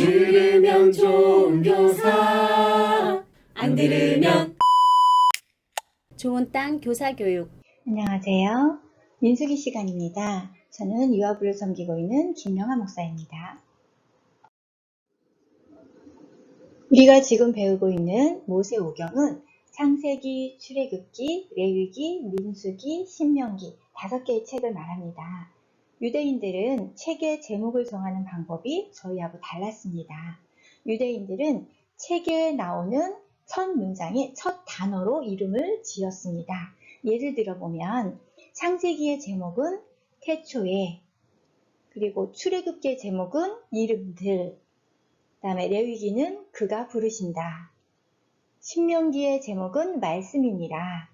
들으면 좋은 교사, 안 들으면 좋은 땅 교사교육. 안녕하세요. 민수기 시간입니다. 저는 유아부를 섬기고 있는 김영하 목사입니다. 우리가 지금 배우고 있는 모세오경은 창세기, 출애굽기, 레위기, 민수기, 신명기 5개의 책을 말합니다. 유대인들은 책의 제목을 정하는 방법이 저희하고 달랐습니다. 유대인들은 책에 나오는 첫 문장의 첫 단어로 이름을 지었습니다. 예를 들어보면 창세기의 제목은 태초에, 그리고 출애굽기의 제목은 이름들, 그 다음에 레위기는 그가 부르신다. 신명기의 제목은 말씀이니라.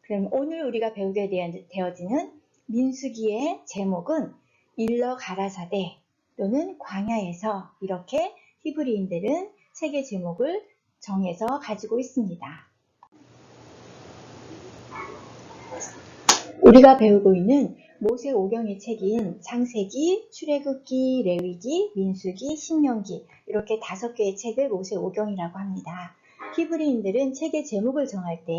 그럼 오늘 우리가 배우게 되어지는 민수기의 제목은 일러 가라사대 또는 광야에서, 이렇게 히브리인들은 책의 제목을 정해서 가지고 있습니다. 우리가 배우고 있는 모세오경의 책인 창세기, 출애굽기, 레위기, 민수기, 신명기, 이렇게 5개의 책을 모세오경이라고 합니다. 히브리인들은 책의 제목을 정할 때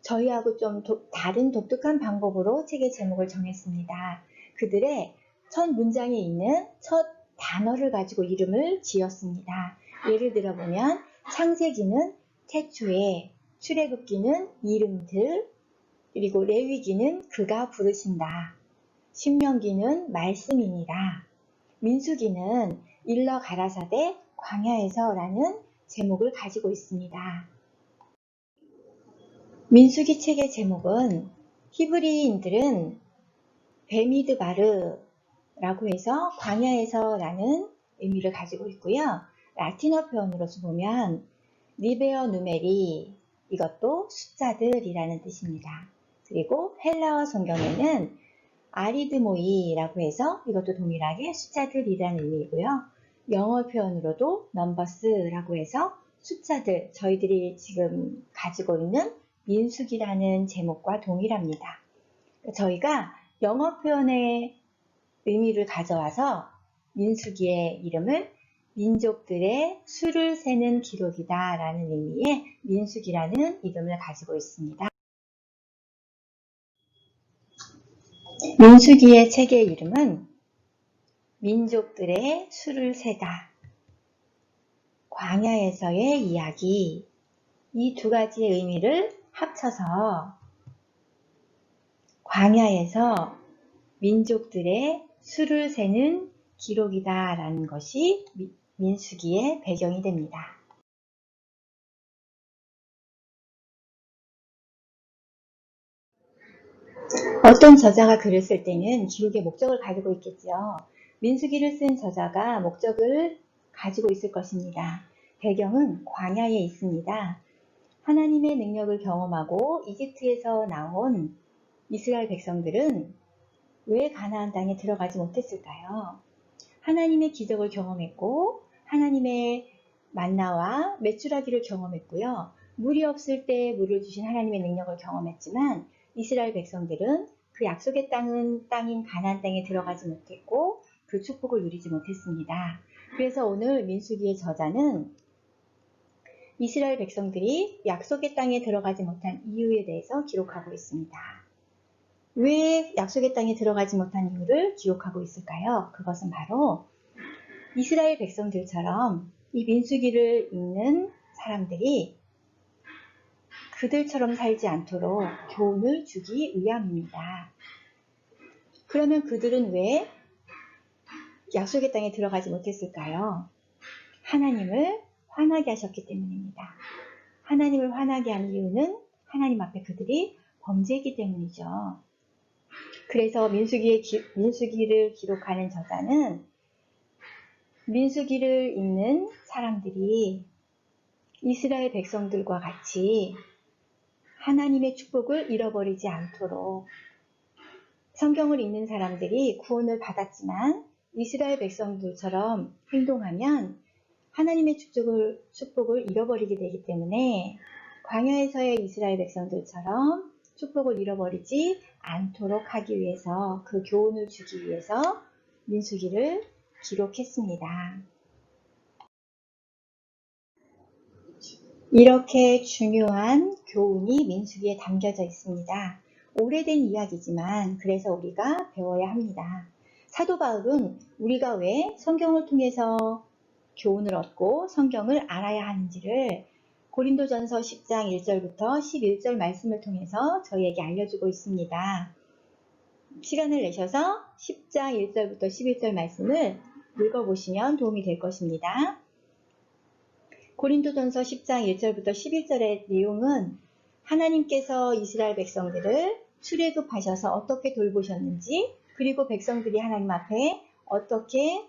저희하고 좀 다른 독특한 방법으로 책의 제목을 정했습니다. 그들의 첫 문장에 있는 첫 단어를 가지고 이름을 지었습니다. 예를 들어보면 창세기는 태초에, 출애굽기는 이름들, 그리고 레위기는 그가 부르신다. 신명기는 말씀이니라. 민수기는 일러 가라사대 광야에서 라는 제목을 가지고 있습니다. 민수기 책의 제목은 히브리인들은 베미드바르라고 해서 광야에서 라는 의미를 가지고 있고요. 라틴어 표현으로서 보면 리베어 누메리, 이것도 숫자들이라는 뜻입니다. 그리고 헬라어 성경에는 아리드모이라고 해서 이것도 동일하게 숫자들이라는 의미이고요. 영어 표현으로도 넘버스라고 해서 숫자들, 저희들이 지금 가지고 있는 민수기라는 제목과 동일합니다. 저희가 영어 표현의 의미를 가져와서 민수기의 이름을 민족들의 수를 세는 기록이다 라는 의미의 민수기라는 이름을 가지고 있습니다. 민수기의 책의 이름은 민족들의 수를 세다, 광야에서의 이야기, 이 2가지의 의미를 합쳐서 광야에서 민족들의 수를 세는 기록이다 라는 것이 민수기의 배경이 됩니다. 어떤 저자가 글을 쓸 때는 기록의 목적을 가지고 있겠죠. 민수기를 쓴 저자가 목적을 가지고 있을 것입니다. 배경은 광야에 있습니다. 하나님의 능력을 경험하고 이집트에서 나온 이스라엘 백성들은 왜 가나안 땅에 들어가지 못했을까요? 하나님의 기적을 경험했고 하나님의 만나와 메추라기를 경험했고요. 물이 없을 때 물을 주신 하나님의 능력을 경험했지만 이스라엘 백성들은 그 약속의 땅인 가나안 땅에 들어가지 못했고 그 축복을 누리지 못했습니다. 그래서 오늘 민수기의 저자는 이스라엘 백성들이 약속의 땅에 들어가지 못한 이유에 대해서 기록하고 있습니다. 왜 약속의 땅에 들어가지 못한 이유를 기록하고 있을까요? 그것은 바로 이스라엘 백성들처럼 이 민수기를 읽는 사람들이 그들처럼 살지 않도록 교훈을 주기 위함입니다. 그러면 그들은 왜 약속의 땅에 들어가지 못했을까요? 하나님을 화나게 하셨기 때문입니다. 하나님을 화나게 한 이유는 하나님 앞에 그들이 범죄했기 때문이죠. 그래서 민수기를 기록하는 저자는 민수기를 읽는 사람들이 이스라엘 백성들과 같이 하나님의 축복을 잃어버리지 않도록, 성경을 읽는 사람들이 구원을 받았지만 이스라엘 백성들처럼 행동하면 하나님의 축복을 잃어버리게 되기 때문에 광야에서의 이스라엘 백성들처럼 축복을 잃어버리지 않도록 하기 위해서, 그 교훈을 주기 위해서 민수기를 기록했습니다. 이렇게 중요한 교훈이 민수기에 담겨져 있습니다. 오래된 이야기지만 그래서 우리가 배워야 합니다. 사도 바울은 우리가 왜 성경을 통해서 교훈을 얻고 성경을 알아야 하는지를 고린도전서 10장 1절부터 11절 말씀을 통해서 저희에게 알려주고 있습니다. 시간을 내셔서 10장 1절부터 11절 말씀을 읽어보시면 도움이 될 것입니다. 고린도전서 10장 1절부터 11절의 내용은 하나님께서 이스라엘 백성들을 출애굽하셔서 어떻게 돌보셨는지, 그리고 백성들이 하나님 앞에 어떻게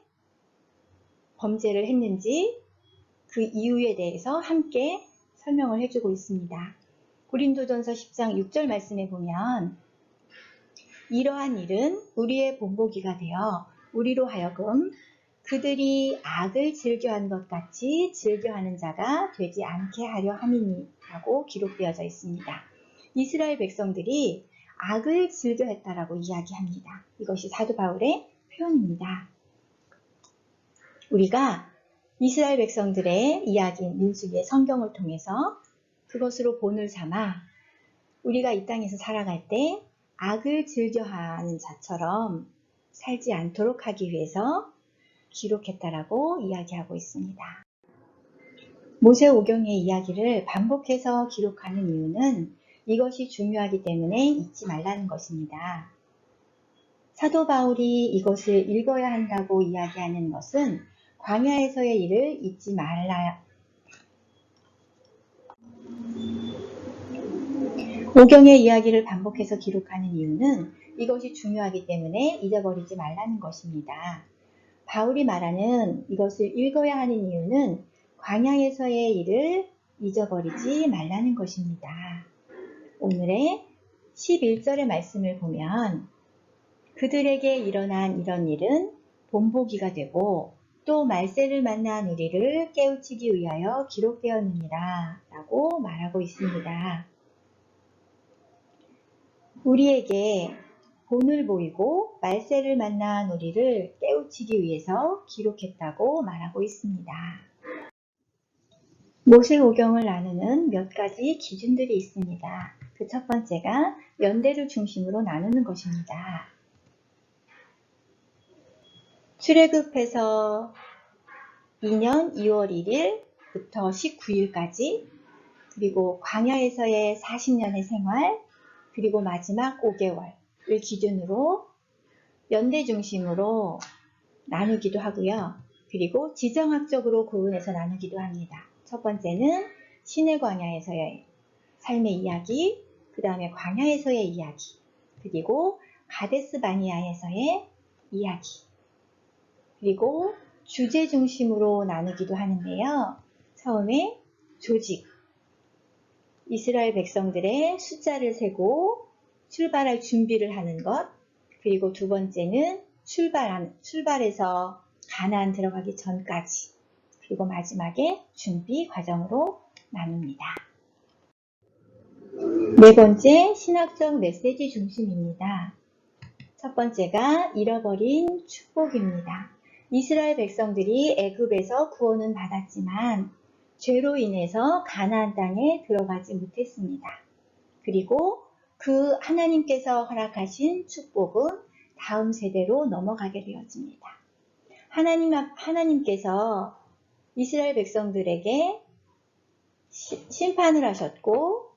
범죄를 했는지 그 이유에 대해서 함께 설명을 해주고 있습니다. 고린도전서 10장 6절 말씀에 보면 이러한 일은 우리의 본보기가 되어 우리로 하여금 그들이 악을 즐겨한 것 같이 즐겨하는 자가 되지 않게 하려 함이니라고 기록되어져 있습니다. 이스라엘 백성들이 악을 즐겨했다라고 이야기합니다. 이것이 사도 바울의 표현입니다. 우리가 이스라엘 백성들의 이야기인 민수기의 성경을 통해서 그것으로 본을 삼아 우리가 이 땅에서 살아갈 때 악을 즐겨하는 자처럼 살지 않도록 하기 위해서 기록했다라고 이야기하고 있습니다. 모세오경의 이야기를 반복해서 기록하는 이유는 이것이 중요하기 때문에 잊지 말라는 것입니다. 사도 바울이 이것을 읽어야 한다고 이야기하는 것은 광야에서의 일을 잊지 말라. 오경의 이야기를 반복해서 기록하는 이유는 이것이 중요하기 때문에 잊어버리지 말라는 것입니다. 바울이 말하는 이것을 읽어야 하는 이유는 광야에서의 일을 잊어버리지 말라는 것입니다. 오늘의 11절의 말씀을 보면 그들에게 일어난 이런 일은 본보기가 되고 또 말세를 만난 우리를 깨우치기 위하여 기록되었느니라 라고 말하고 있습니다. 우리에게 본을 보이고 말세를 만난 우리를 깨우치기 위해서 기록했다고 말하고 있습니다. 모세오경을 나누는 몇 가지 기준들이 있습니다. 그 첫 번째가 연대를 중심으로 나누는 것입니다. 출애굽해서 2년 2월 1일부터 19일까지, 그리고 광야에서의 40년의 생활, 그리고 마지막 5개월을 기준으로 연대 중심으로 나누기도 하고요. 그리고 지정학적으로 구분해서 나누기도 합니다. 첫 번째는 시내 광야에서의 삶의 이야기, 그 다음에 광야에서의 이야기, 그리고 가데스 바니아에서의 이야기, 그리고 주제 중심으로 나누기도 하는데요. 처음에 조직, 이스라엘 백성들의 숫자를 세고 출발할 준비를 하는 것, 그리고 두 번째는 출발해서 가나안 들어가기 전까지, 그리고 마지막에 준비 과정으로 나눕니다. 네 번째, 신학적 메시지 중심입니다. 첫 번째가 잃어버린 축복입니다. 이스라엘 백성들이 애굽에서 구원은 받았지만 죄로 인해서 가나안 땅에 들어가지 못했습니다. 그리고 그 하나님께서 허락하신 축복은 다음 세대로 넘어가게 되어집니다. 하나님께서 이스라엘 백성들에게 심판을 하셨고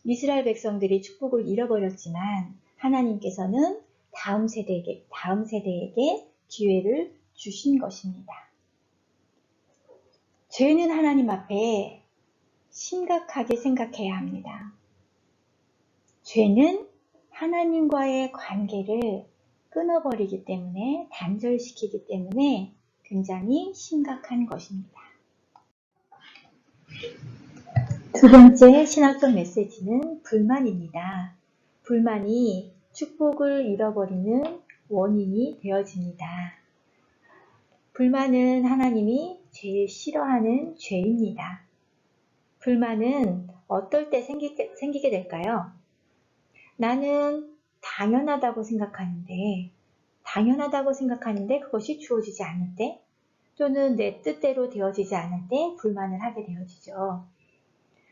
이스라엘 백성들이 축복을 잃어버렸지만 하나님께서는 다음 세대에게 기회를 주신 것입니다. 죄는 하나님 앞에 심각하게 생각해야 합니다. 죄는 하나님과의 관계를 끊어버리기 때문에, 단절시키기 때문에 굉장히 심각한 것입니다. 두 번째 신학적 메시지는 불만입니다. 불만이 축복을 잃어버리는 원인이 되어집니다. 불만은 하나님이 제일 싫어하는 죄입니다. 불만은 어떨 때 생기게 될까요? 나는 당연하다고 생각하는데 그것이 주어지지 않을 때, 또는 내 뜻대로 되어지지 않을 때 불만을 하게 되어지죠.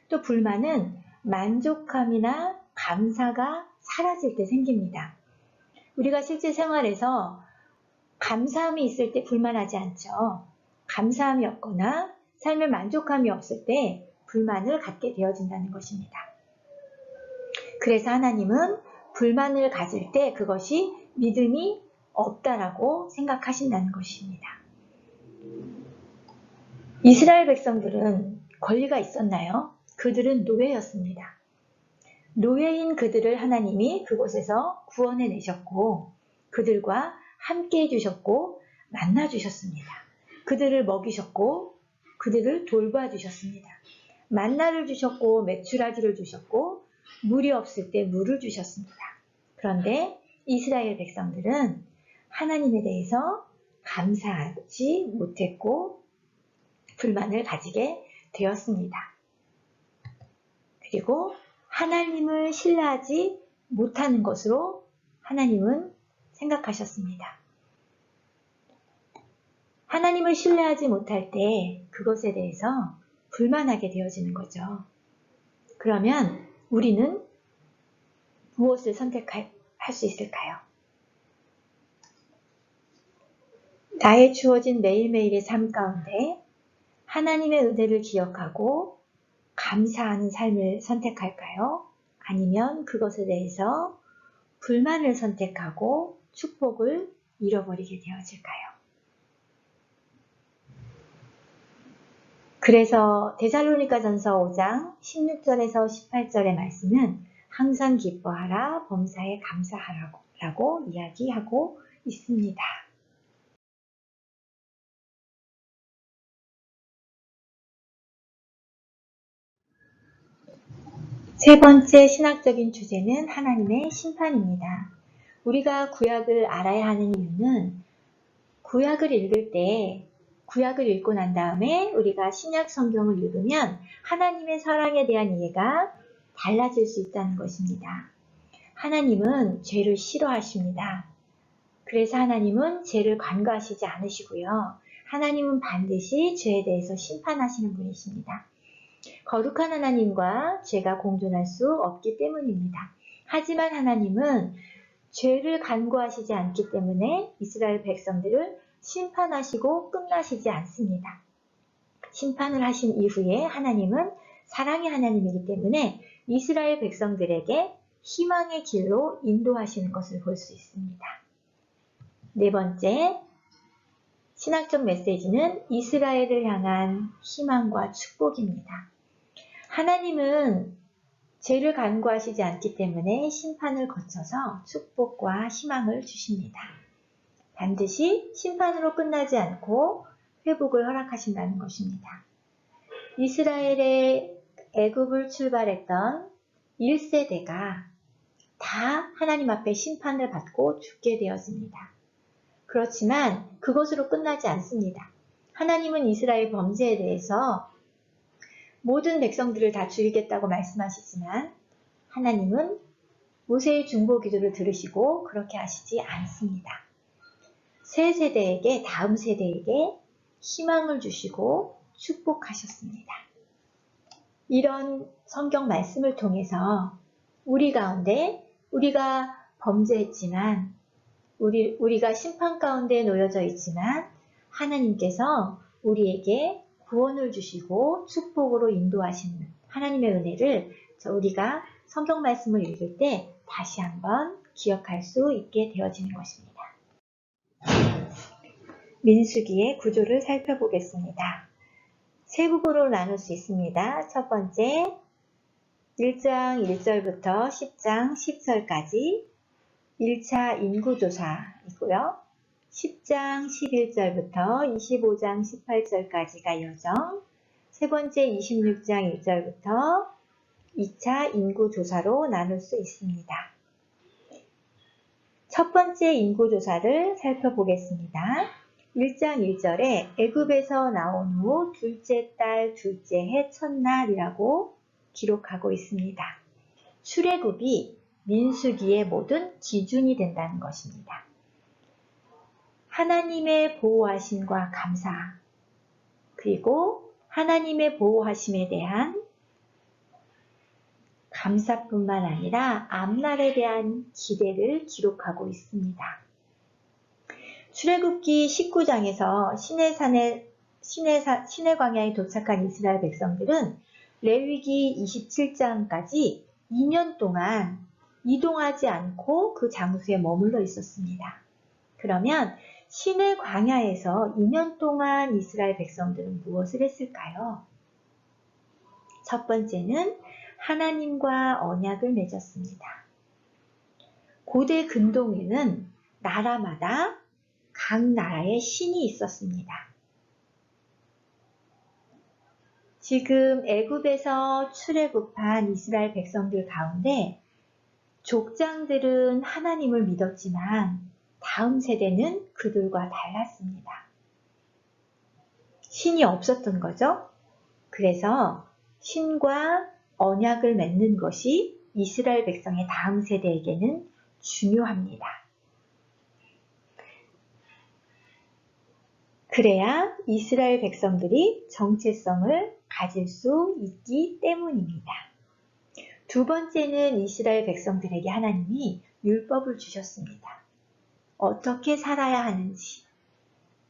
또 불만은 만족함이나 감사가 사라질 때 생깁니다. 우리가 실제 생활에서 감사함이 있을 때 불만하지 않죠. 감사함이 없거나 삶에 만족함이 없을 때 불만을 갖게 되어진다는 것입니다. 그래서 하나님은 불만을 가질 때 그것이 믿음이 없다라고 생각하신다는 것입니다. 이스라엘 백성들은 권리가 있었나요? 그들은 노예였습니다. 노예인 그들을 하나님이 그곳에서 구원해 내셨고 그들과 함께 해주셨고 만나주셨습니다. 그들을 먹이셨고 그들을 돌봐주셨습니다. 만나를 주셨고 메추라기를 주셨고 물이 없을 때 물을 주셨습니다. 그런데 이스라엘 백성들은 하나님에 대해서 감사하지 못했고 불만을 가지게 되었습니다. 그리고 하나님을 신뢰하지 못하는 것으로 하나님은 생각하셨습니다. 하나님을 신뢰하지 못할 때 그것에 대해서 불만하게 되어지는 거죠. 그러면 우리는 무엇을 선택할 수 있을까요? 나의 주어진 매일매일의 삶 가운데 하나님의 은혜를 기억하고 감사하는 삶을 선택할까요? 아니면 그것에 대해서 불만을 선택하고 축복을 잃어버리게 되어질까요? 그래서 데살로니가전서 5장 16절에서 18절의 말씀은 항상 기뻐하라 범사에 감사하라고 이야기하고 있습니다. 세 번째 신학적인 주제는 하나님의 심판입니다. 우리가 구약을 알아야 하는 이유는 구약을 읽을 때 구약을 읽고 난 다음에 우리가 신약 성경을 읽으면 하나님의 사랑에 대한 이해가 달라질 수 있다는 것입니다. 하나님은 죄를 싫어하십니다. 그래서 하나님은 죄를 간과하시지 않으시고요. 하나님은 반드시 죄에 대해서 심판하시는 분이십니다. 거룩한 하나님과 죄가 공존할 수 없기 때문입니다. 하지만 하나님은 죄를 간과하시지 않기 때문에 이스라엘 백성들을 심판하시고 끝나시지 않습니다. 심판을 하신 이후에 하나님은 사랑의 하나님이기 때문에 이스라엘 백성들에게 희망의 길로 인도하시는 것을 볼 수 있습니다. 네 번째, 신학적 메시지는 이스라엘을 향한 희망과 축복입니다. 하나님은 죄를 간과하시지 않기 때문에 심판을 거쳐서 축복과 희망을 주십니다. 반드시 심판으로 끝나지 않고 회복을 허락하신다는 것입니다. 이스라엘의 애굽을 출발했던 1세대가 다 하나님 앞에 심판을 받고 죽게 되었습니다. 그렇지만 그것으로 끝나지 않습니다. 하나님은 이스라엘 범죄에 대해서 모든 백성들을 다 죽이겠다고 말씀하시지만 하나님은 모세의 중보 기도를 들으시고 그렇게 하시지 않습니다. 새 세대에게, 다음 세대에게 희망을 주시고 축복하셨습니다. 이런 성경 말씀을 통해서 우리 가운데 우리가 범죄했지만 우리가 심판 가운데 놓여져 있지만 하나님께서 우리에게 구원을 주시고 축복으로 인도하시는 하나님의 은혜를 우리가 성경 말씀을 읽을 때 다시 한번 기억할 수 있게 되어지는 것입니다. 민수기의 구조를 살펴보겠습니다. 세 부분으로 나눌 수 있습니다. 첫 번째, 1장 1절부터 10장 10절까지 1차 인구조사이고요. 10장 11절부터 25장 18절까지가 여정, 세 번째 26장 1절부터 2차 인구조사로 나눌 수 있습니다. 첫 번째 인구조사를 살펴보겠습니다. 1장 1절에 애굽에서 나온 후 둘째 달 둘째 해 첫날이라고 기록하고 있습니다. 출애굽이 민수기의 모든 기준이 된다는 것입니다. 하나님의 보호하심과 감사, 그리고 하나님의 보호하심에 대한 감사뿐만 아니라 앞날에 대한 기대를 기록하고 있습니다. 출애굽기 19장에서 시내 광야에 도착한 이스라엘 백성들은 레위기 27장까지 2년 동안 이동하지 않고 그 장소에 머물러 있었습니다. 그러면 시내 광야에서 2년 동안 이스라엘 백성들은 무엇을 했을까요? 첫 번째는 하나님과 언약을 맺었습니다. 고대 근동에는 나라마다 각 나라의 신이 있었습니다. 지금 애굽에서 출애굽한 이스라엘 백성들 가운데 족장들은 하나님을 믿었지만 다음 세대는 그들과 달랐습니다. 신이 없었던 거죠. 그래서 신과 언약을 맺는 것이 이스라엘 백성의 다음 세대에게는 중요합니다. 그래야 이스라엘 백성들이 정체성을 가질 수 있기 때문입니다. 두 번째는 이스라엘 백성들에게 하나님이 율법을 주셨습니다. 어떻게 살아야 하는지,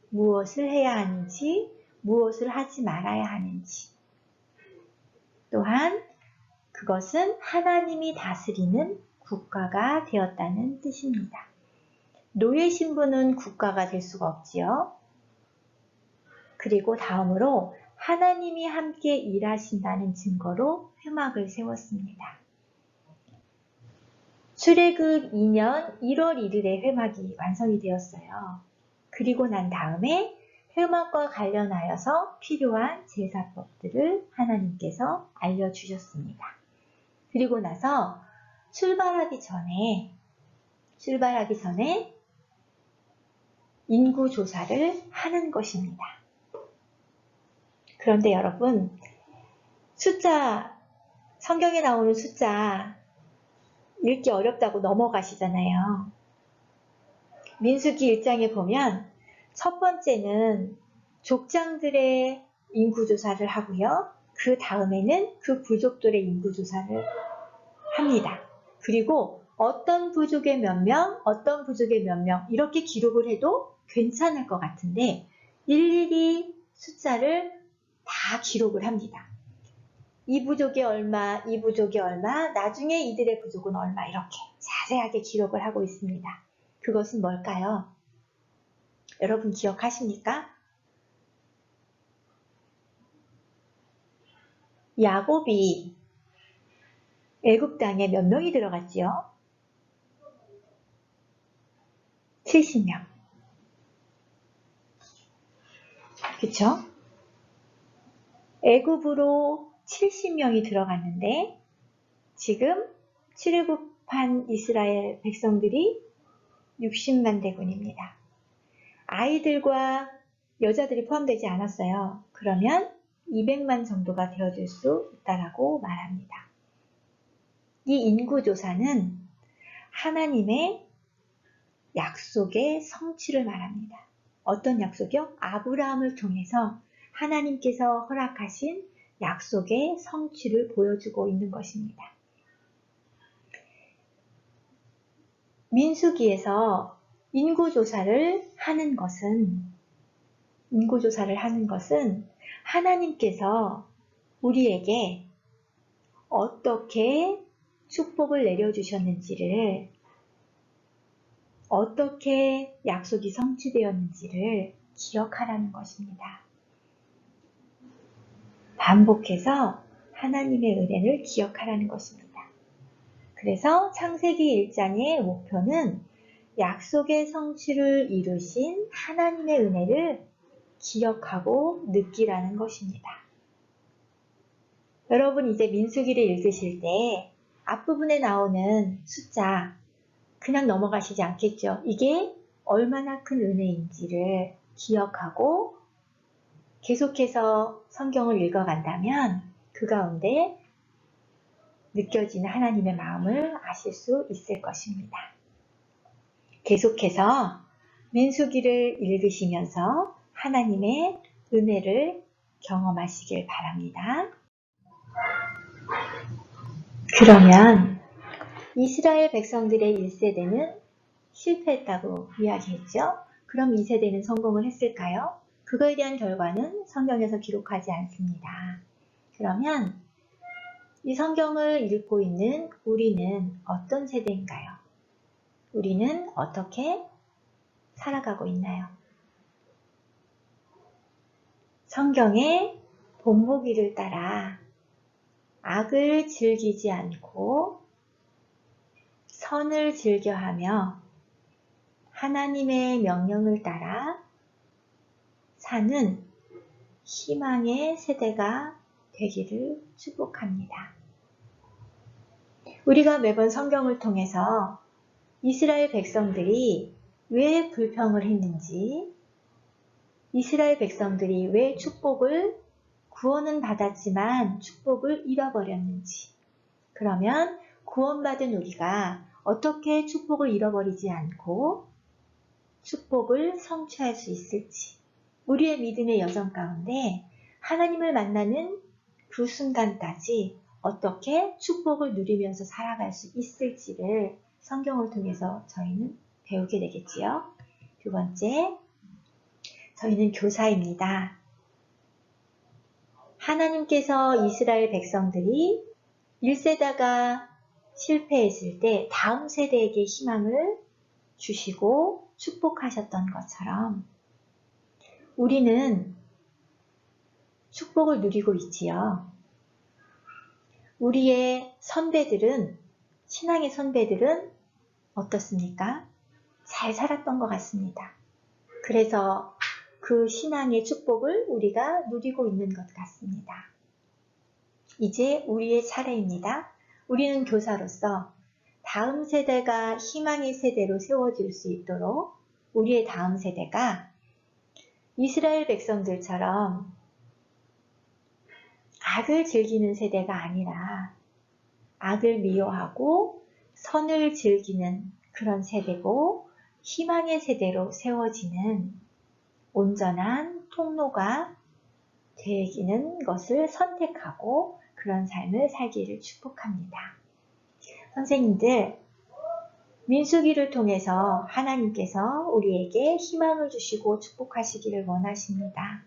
무엇을 해야 하는지, 무엇을 하지 말아야 하는지. 또한 그것은 하나님이 다스리는 국가가 되었다는 뜻입니다. 노예 신분은 국가가 될 수가 없지요. 그리고 다음으로 하나님이 함께 일하신다는 증거로 회막을 세웠습니다. 출애굽 2년 1월 1일에 회막이 완성이 되었어요. 그리고 난 다음에 회막과 관련하여서 필요한 제사법들을 하나님께서 알려주셨습니다. 그리고 나서 출발하기 전에 인구조사를 하는 것입니다. 그런데 여러분, 성경에 나오는 숫자 읽기 어렵다고 넘어가시잖아요. 민수기 1장에 보면 첫 번째는 족장들의 인구조사를 하고요. 그 다음에는 그 부족들의 인구조사를 합니다. 그리고 어떤 부족의 몇 명, 어떤 부족의 몇 명 이렇게 기록을 해도 괜찮을 것 같은데 일일이 숫자를 다 기록을 합니다. 이 부족이 얼마, 이 부족이 얼마, 나중에 이들의 부족은 얼마 이렇게 자세하게 기록을 하고 있습니다. 그것은 뭘까요? 여러분 기억하십니까? 야곱이 애굽 땅에 몇 명이 들어갔지요? 70명. 그쵸? 애굽으로 70명이 들어갔는데 지금 출애굽한 이스라엘 백성들이 60만 대군입니다. 아이들과 여자들이 포함되지 않았어요. 그러면 200만 정도가 되어줄 수 있다라고 말합니다. 이 인구조사는 하나님의 약속의 성취를 말합니다. 어떤 약속이요? 아브라함을 통해서 하나님께서 허락하신 약속의 성취를 보여주고 있는 것입니다. 민수기에서 인구조사를 하는 것은 하나님께서 우리에게 어떻게 축복을 내려주셨는지를, 어떻게 약속이 성취되었는지를 기억하라는 것입니다. 반복해서 하나님의 은혜를 기억하라는 것입니다. 그래서 창세기 1장의 목표는 약속의 성취를 이루신 하나님의 은혜를 기억하고 느끼라는 것입니다. 여러분 이제 민수기를 읽으실 때 앞부분에 나오는 숫자 그냥 넘어가시지 않겠죠? 이게 얼마나 큰 은혜인지를 기억하고 계속해서 성경을 읽어간다면 그 가운데 느껴지는 하나님의 마음을 아실 수 있을 것입니다. 계속해서 민수기를 읽으시면서 하나님의 은혜를 경험하시길 바랍니다. 그러면 이스라엘 백성들의 1세대는 실패했다고 이야기했죠. 그럼 2세대는 성공을 했을까요? 그거에 대한 결과는 성경에서 기록하지 않습니다. 그러면 이 성경을 읽고 있는 우리는 어떤 세대인가요? 우리는 어떻게 살아가고 있나요? 성경의 본보기를 따라 악을 즐기지 않고 선을 즐겨하며 하나님의 명령을 따라 사는 희망의 세대가 되기를 축복합니다. 우리가 매번 성경을 통해서 이스라엘 백성들이 왜 불평을 했는지, 이스라엘 백성들이 왜 구원은 받았지만 축복을 잃어버렸는지, 그러면 구원받은 우리가 어떻게 축복을 잃어버리지 않고 축복을 성취할 수 있을지, 우리의 믿음의 여정 가운데 하나님을 만나는 그 순간까지 어떻게 축복을 누리면서 살아갈 수 있을지를 성경을 통해서 저희는 배우게 되겠지요. 두 번째, 저희는 교사입니다. 하나님께서 이스라엘 백성들이 1세대가 실패했을 때 다음 세대에게 희망을 주시고 축복하셨던 것처럼 우리는 축복을 누리고 있지요. 우리의 선배들은, 신앙의 선배들은 어떻습니까? 잘 살았던 것 같습니다. 그래서 그 신앙의 축복을 우리가 누리고 있는 것 같습니다. 이제 우리의 차례입니다. 우리는 교사로서 다음 세대가 희망의 세대로 세워질 수 있도록 우리의 다음 세대가 이스라엘 백성들처럼 악을 즐기는 세대가 아니라 악을 미워하고 선을 즐기는 그런 세대고 희망의 세대로 세워지는 온전한 통로가 되기는 것을 선택하고 그런 삶을 살기를 축복합니다. 선생님들, 민수기를 통해서 하나님께서 우리에게 희망을 주시고 축복하시기를 원하십니다.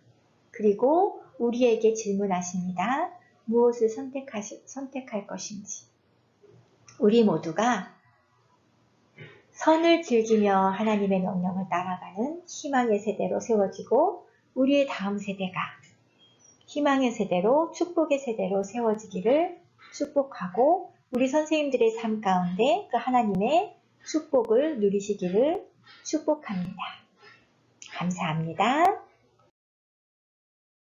그리고 우리에게 질문하십니다. 무엇을 선택할 것인지. 우리 모두가 선을 즐기며 하나님의 명령을 따라가는 희망의 세대로 세워지고 우리의 다음 세대가 희망의 세대로 축복의 세대로 세워지기를 축복하고 우리 선생님들의 삶 가운데 그 하나님의 축복을 누리시기를 축복합니다. 감사합니다.